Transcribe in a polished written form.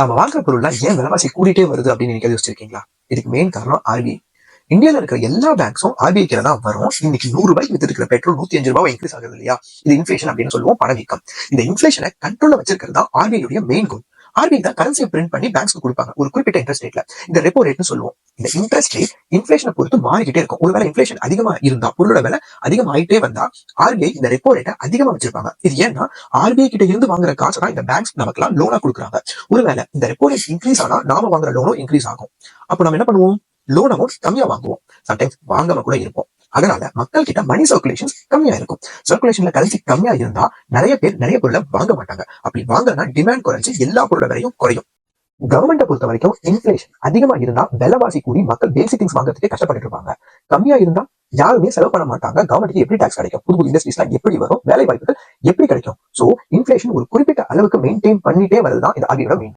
நம்ம வாங்குற பொருள்லாம் ஏன் விலைவாசி கூடிட்டே வருது அப்படின்னு நீங்க யோசிச்சிருக்கீங்களா? இதுக்கு மெயின் காரணம் ஆர்பிஐ. இந்தியாவில் இருக்கிற எல்லா பேங்க்ஸும் ஆர்பிஐ கீழ தான் வரும். இன்னைக்கு 100 ரூபாய்க்கு வித்துட்டு இருக்கிற பெட்ரோல் 105 ரூபாய் இன்க்ரீஸ் ஆகுது இல்லையா? இது இன்ஃபிளேஷன் அப்படின்னு சொல்லுவோம், பணவீக்கம். இந்த இன்ஃபிளேஷனை கண்ட்ரோல்ல வச்சிருக்கிறது தான் ஆர்பிஐ மெயின் கோல். ஆர்பிஐ தான் கரன்சியை பிரிண்ட் பண்ணி பேங்க்ஸ்க்கு கொடுப்பாங்க ஒரு குறிப்பிட்ட இன்ட்ரெஸ்ட் ரேட்ல. இந்த ரெப்போ ரேட்னு சொல்லுவோம். இந்த இன்ட்ரெஸ்ட் ரேட் இன்ஃபிளேஷனை பொறுத்து மாறிக்கிட்டே இருக்கும். ஒருவேளை இன்ஃபிளேஷன் அதிகமா இருந்தா, பொருளோட விலை அதிகமாயிட்டே வந்தா ஆர்பிஐ இந்த ரெப்போ ரேட்டை அதிகமா வச்சிருப்பாங்க. இது ஏன்னா ஆர்பிஐ கிட்ட இருந்து வாங்குற காசு தான் இந்த பேங்க்ஸ் நமக்குலாம் லோனா கொடுக்குறாங்க. ஒருவேளை இந்த ரெப்போ ரேட் இன்க்ரீஸ் ஆனா நாம வாங்குற லோனும் இன்க்ரீஸ் ஆகும். அப்ப நம்ம என்ன பண்ணுவோம்? லோன் அமௌண்ட் கம்மியா வாங்குவோம். சம்டைம்ஸ் வாங்காம கூட இருப்போம். அதனால மக்கள் கிட்ட மணி சர்க்குலேஷன் கம்மியா இருக்கும். சர்க்குலேஷன்ல கரன்சி கம்மியா இருந்தா நிறைய பேர் நிறைய பொருளை வாங்க மாட்டாங்க. அப்படி வாங்கினா டிமாண்ட் குறைஞ்சு எல்லா பொருளோட விலையும் குறையும். கவர்மெண்ட்டை பொறுத்த வரைக்கும் இன்ஃபிளேஷன் அதிகமா இருந்தா விலைவாசி கூடி மக்கள் பேசிக் திங்ஸ் வாங்குறதுக்கு கஷ்டப்பட்டு இருப்பாங்க. கம்மியா இருந்தா யாருமே செலவு பண்ண மாட்டாங்க. கவர்மெண்ட்டுக்கு எப்படி டாக்ஸ் கிடைக்கும்? புது புது இண்டஸ்ட்ரீஸ்லாம் எப்படி வரும்? வேலை வாய்ப்புகள் எப்படி கிடைக்கும்? சோ இன்ஃபிளேஷன் ஒரு குறிப்பிட்ட அளவுக்கு மெயின்டைன் பண்ணிட்டே வரதுதான் இந்த ஆர்பிஐயோட மெயின்